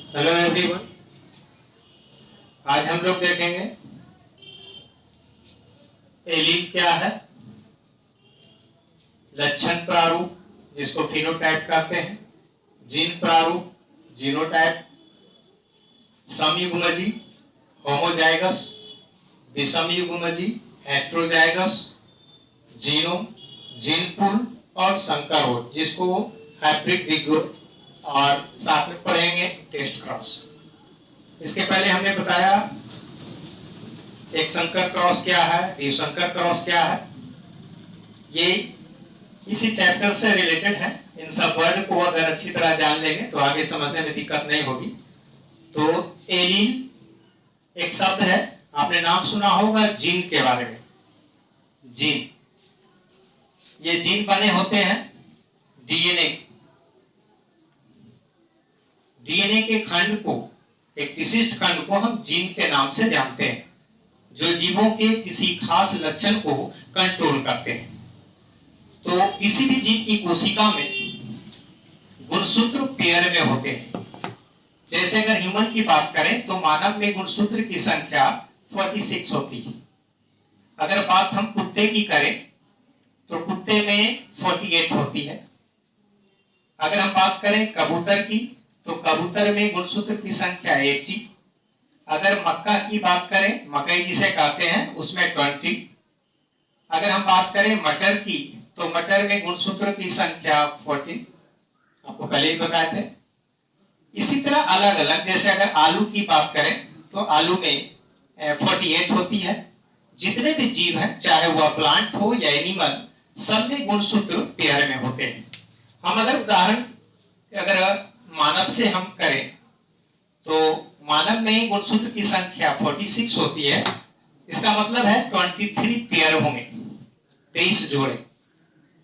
Hello everyone, आज हम लोग देखेंगे एलील क्या है, लक्षण प्रारूप जिसको फिनोटाइप कहते हैं, जीन प्रारूप जीनोटाइप, समयुग्मजी होमोजाइगस, विषमयुग्मजी हेट्रोजाइगस, जीनोम जीन पूल और संकररोध जिसको हाइब्रिड विग्रोथ और साथ में पढ़ेंगे टेस्ट क्रॉस। इसके पहले हमने बताया एक संकर क्रॉस क्या है, द्विसंकर क्रॉस क्या है। ये इसी चैप्टर से रिलेटेड है। इन सब वर्ड को अगर अच्छी तरह जान लेंगे तो आगे समझने में दिक्कत नहीं होगी। तो एलील एक शब्द है, आपने नाम सुना होगा जीन के बारे में। जीन, ये जीन बने होते हैं डीएनए के खंड को, एक विशिष्ट खंड को हम जीन के नाम से जानते हैं, जो जीवों के किसी खास लक्षण को कंट्रोल करते हैं। तो किसी भी जीव की कोशिका में गुणसूत्र पेयर में होते हैं। जैसे अगर ह्यूमन की बात करें तो मानव में गुणसूत्र की संख्या 46 होती है। अगर बात हम कुत्ते की करें तो कुत्ते में 48 होती है। अगर हम बात करें कबूतर की तो कबूतर में गुणसूत्र की संख्या 80। अगर मक्का की बात करें, मकई जिसे कहते हैं, उसमें 20। अगर हम बात करें मटर की तो मटर में गुणसूत्र की संख्या 14, आपको पहले ही बताए थे। इसी तरह अलग अलग, जैसे अगर आलू की बात करें तो आलू में 48 होती है। जितने भी जीव हैं, चाहे वह प्लांट हो या एनिमल, सब में गुणसूत्र पेयर में होते हैं। हम अगर उदाहरण अगर मानव से हम करें तो मानव में गुणसूत्र की संख्या 46 होती है। इसका मतलब है 23 पेयर होंगे, 23 जोड़े।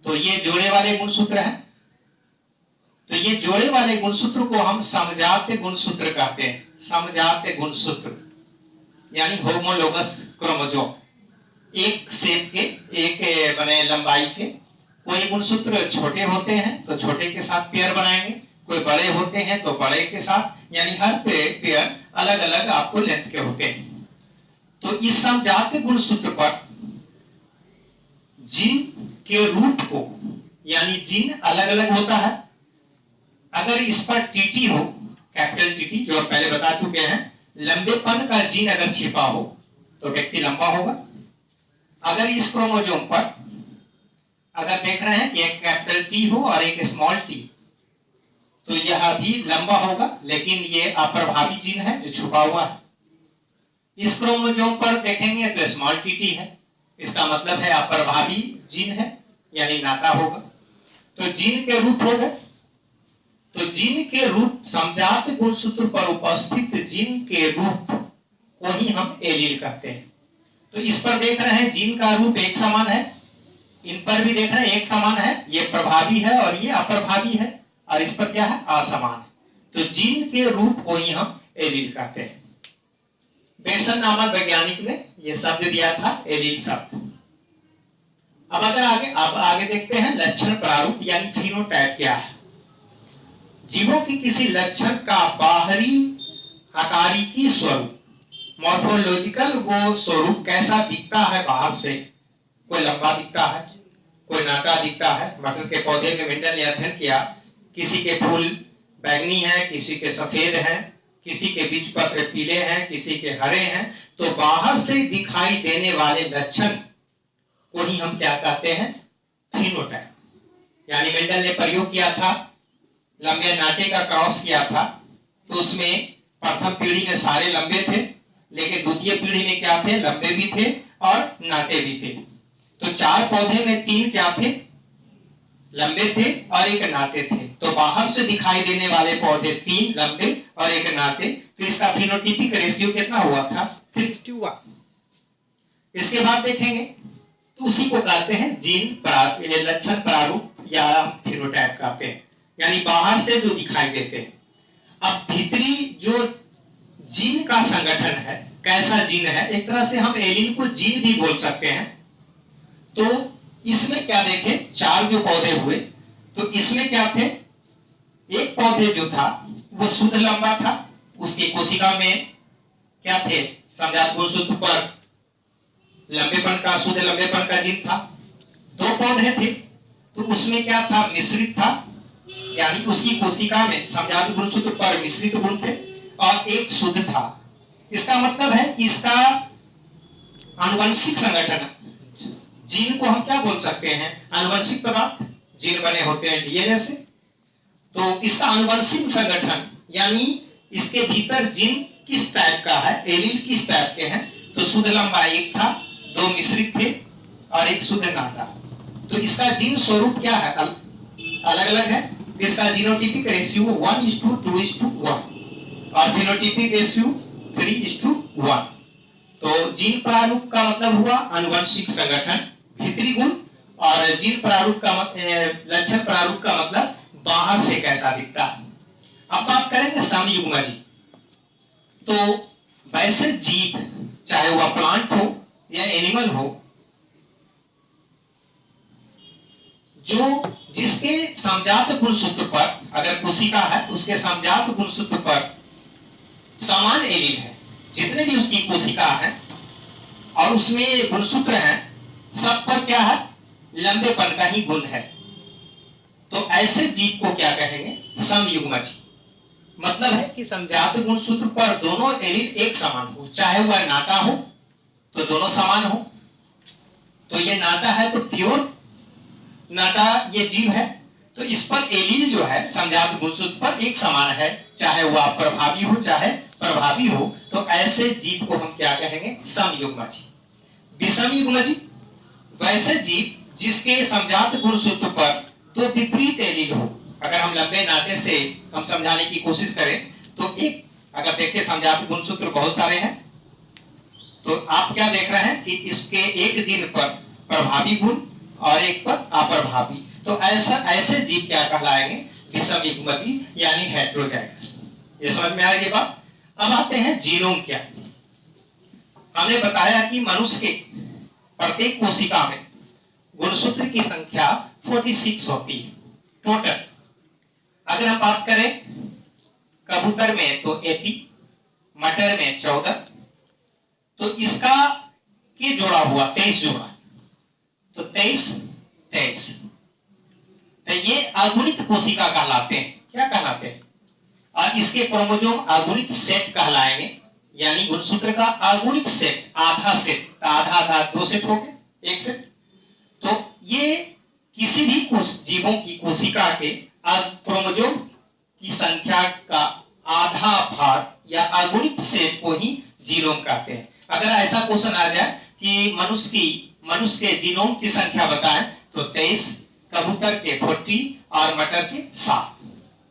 तो ये जोड़े वाले गुणसूत्र हैं। तो ये जोड़े वाले गुणसूत्र को हम समजातीय गुणसूत्र कहते हैं। समजातीय गुणसूत्र यानी होमोलोगस क्रोमोसोम, एक शेप के, एक बने लंबाई के। कोई गुणसूत्र छोटे होते हैं तो छोटे के साथ पेयर बनाएंगे, कोई बड़े होते हैं तो बड़े के साथ, यानी हर पेयर अलग अलग आपको लेंथ के होते हैं। तो इस समजातीय गुणसूत्र पर जीन के रूप को, यानी जीन अलग अलग होता है। अगर इस पर टीटी हो, कैपिटल टीटी, जो पहले बता चुके हैं, लंबेपन का जीन अगर छिपा हो तो व्यक्ति लंबा होगा। अगर इस क्रोमोसोम पर अगर देख रहे हैं कि एक कैपिटल टी हो और एक स्मॉल टी, तो यह भी लंबा होगा, लेकिन ये अप्रभावी जीन है जो छुपा हुआ है। इस क्रोमोसोम पर देखेंगे तो स्मॉल टी है, इसका मतलब है अप्रभावी जीन है, यानी नाता होगा। तो जीन के रूप हो गए। तो जीन के रूप, समजात गुणसूत्र पर उपस्थित जीन के रूप को ही हम एलील कहते हैं। तो इस पर देख रहे हैं जीन का रूप एक समान है, इन पर भी देख रहे हैं एक समान है, ये प्रभावी है और ये अप्रभावी है, और इस पर क्या है, असमान है। तो जीन के रूप को ही हम एलील कहते हैं। बेटसन नामक वैज्ञानिक ने यह शब्द दिया था, एलील शब्द। अब आगे देखते हैं लक्षण प्रारूप यानी फिनोटाइप क्या है। जीवों की किसी लक्षण का बाहरी आकारिकी स्वरूप, मॉर्फोलॉजिकल वो स्वरूप कैसा दिखता है बाहर से। कोई लंबा दिखता है, कोई नाटा दिखता है। मटर के पौधे में मेंडल ने अध्ययन किया, किसी के फूल बैंगनी हैं, किसी के सफेद हैं, किसी के बीज पत्र पीले हैं, किसी के हरे हैं। तो बाहर से दिखाई देने वाले लक्षण को ही हम क्या कहते हैं, फिनोटाइप। यानी मेंडल ने प्रयोग किया था, लंबे नाटे का क्रॉस किया था, तो उसमें प्रथम पीढ़ी में सारे लंबे थे, लेकिन द्वितीय पीढ़ी में क्या थे, लंबे भी थे और नाटे भी थे। तो 4 पौधे में 3 क्या थे, लंबे थे और एक नाटे थे। तो बाहर से दिखाई देने वाले पौधे 3 लंबे और एक नाटे। तो इसका फिनोटाइपिक रेशियो कितना हुआ था, 3:1। इसके बाद देखेंगे तो उसी को कहते हैं जीन लक्षण प्रारूप या फिनोटाइप कहते हैं, यानी बाहर से जो दिखाई देते हैं। अब भीतरी जो जीन का संगठन है, कैसा जीन है, एक तरह से हम एलील को जीन भी बोल सकते हैं। तो इसमें क्या देखे, 4 जो पौधे हुए, तो इसमें क्या थे, एक पौधे जो था वो शुद्ध लंबा था, उसकी कोशिका में क्या थे, समजात गुणसूत्र पर लंबेपन का, शुद्ध लंबेपन का जीन था। 2 पौधे थे, तो उसमें क्या था, मिश्रित था, यानी उसकी कोशिका में समजात गुणसूत्र पर मिश्रित गुण थे और एक शुद्ध था। इसका मतलब है कि इसका आनुवंशिक संगठन, जीन को हम क्या बोल सकते हैं, आनुवंशिक पदार्थ, जीन बने होते हैं डीएनए से। तो इसका आनुवंशिक संगठन यानी इसके भीतर जीन किस टाइप का है, एलील किस टाइप के हैं, तो शुद्ध लंबा एक था, 2 मिश्रित थे और एक शुद्ध नाटा। तो इसका जीन स्वरूप क्या है, अलग अलग है। इसका जीनोटाइपिक रेशियो 1:2:1 और फिनोटाइपिक रेशियो 3:1। तो जीन प्रारूप का मतलब हुआ आनुवंशिक संगठन, भीतरी गुण, और जीन प्रारूप का लक्षण प्रारूप का मतलब बाहर से कैसा दिखता है। अब बात करेंगे समयुग्मजीव। तो वैसे जीव, चाहे वह प्लांट हो या एनिमल हो, जो जिसके समजात गुणसूत्र पर, अगर कोशिका है उसके समजात गुणसूत्र पर समान एलील है, जितने भी उसकी कोशिका है और उसमें गुणसूत्र हैं, सब पर क्या है, लंबेपन का ही गुण है, तो ऐसे जीव को क्या कहेंगे, समयुग्मजीव। मतलब है कि समजात गुणसूत्र पर दोनों एलील एक समान हो, चाहे वह नाटा हो तो दोनों समान हो। तो ये नाटा है तो प्योर नाटा ये जीव है, तो इस पर एलील जो है समजात गुणसूत्र पर एक समान है, चाहे वह प्रभावी हो चाहे प्रभावी हो। तो ऐसे जीव को हम क्या कहेंगे, समयुग्मजीव। विषमयुग्मजीव वैसे जीव जिसके समजात गुणसूत्र पर तो विपरीत एलील हो। अगर हम लंबे नाटे से हम समझाने की कोशिश करें तो एक, अगर देखते समजात गुणसूत्र बहुत सारे हैं, तो आप क्या देख रहे हैं कि इसके एक जीन पर प्रभावी गुण और एक पर अप्रभावी, तो ऐसे जीव क्या कहलाएंगे, विषमयुग्मजीव यानी हेटेरोजाइगस। ये समझ में आएगी बात। अब आते हैं जीनोम क्या। हमने बताया कि मनुष्य के प्रत्येक कोशिका में गुणसूत्र की संख्या 46 होती है टोटल। अगर हम बात करें कबूतर में तो 80, मटर में 14, तो इसका के जोड़ा हुआ 23 जोड़ा, तो 23। तो ये अगुणित कोशिका कहलाते हैं। क्या कहलाते हैं? और इसके क्रोमोसोम अगुणित सेट कहलाएंगे, यानी गुणसूत्र का अगुणित सेट, आधा सेट, आधा 2 सेट हो गए, 1 सेट। तो ये किसी भी जीवों की कोशिका के क्रोमोसोम की संख्या का आधा भाग या अगुणित सेट को ही जीनोम कहते हैं। अगर ऐसा क्वेश्चन आ जाए कि मनुष्य के जीनोम की संख्या बताएं तो 23, कबूतर के 40 और मटर के 7।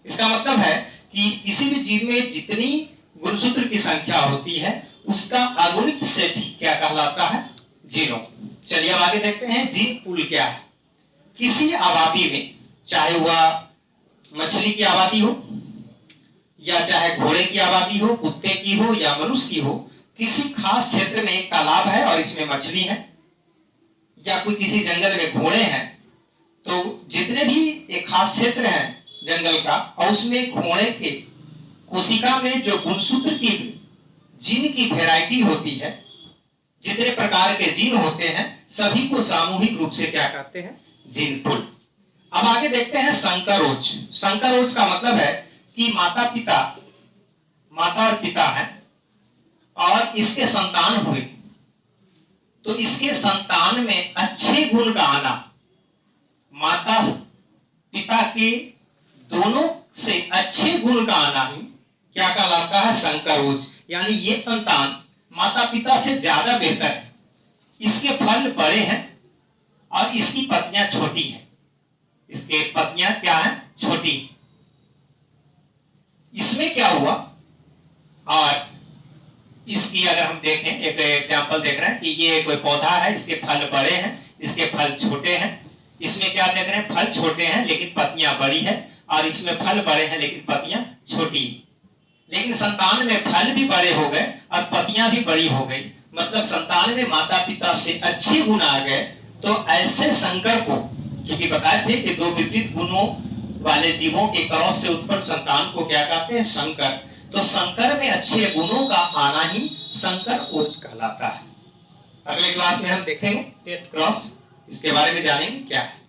इसका मतलब है कि किसी भी जीव में जितनी गुणसूत्र की संख्या होती है उसका अगुणित सेट क्या कहलाता है, जीनोम। चलिए अब आगे देखते हैं जीन पूल क्या है। किसी आबादी में, चाहे वह मछली की आबादी हो या चाहे घोड़े की आबादी हो, कुत्ते की हो या मनुष्य की हो, किसी खास क्षेत्र में एक तालाब है और इसमें मछली है, या कोई किसी जंगल में घोड़े हैं, तो जितने भी एक खास क्षेत्र है जंगल का और उसमें घोड़े के कोशिका में जो गुणसूत्र की जीन की वैरायटी होती है, जितने प्रकार के जीन होते हैं, सभी को सामूहिक रूप से क्या कहते हैं, जीन पूल। अब आगे देखते हैं संकरोच। संकरोच का मतलब है कि माता और पिता है और इसके संतान हुए, तो इसके संतान में अच्छे गुण का आना, माता पिता के दोनों से अच्छे गुण का आना ही क्या कहलाता है, संकरोच। यानी ये संतान माता पिता से ज्यादा बेहतर है, इसके फल बड़े हैं और इसकी पत्नियां छोटी हैं। इसके पत्नियां क्या है, छोटी। इसमें क्या हुआ, और इसकी अगर हम देखें, एक एग्जांपल देख रहे हैं कि ये कोई पौधा है, इसके फल बड़े हैं, इसके फल छोटे हैं। इसमें क्या देख रहे हैं, फल छोटे हैं लेकिन पत्तियां बड़ी है, और इसमें फल बड़े हैं लेकिन पत्तियां छोटी। लेकिन संतान में फल भी बड़े हो गए और पत्तियां भी बड़ी हो गई, मतलब संतान में माता पिता से अच्छे गुण आ गए। तो ऐसे संकर को, जो कि बताए थे कि 2 विपरीत गुणों वाले जीवों के क्रॉस से उत्पन्न संतान को क्या कहते हैं, संकर। तो संकर में अच्छे गुणों का आना ही संकर ओज कहलाता है। अगले क्लास में हम देखेंगे टेस्ट क्रॉस, इसके बारे में जानेंगे क्या है।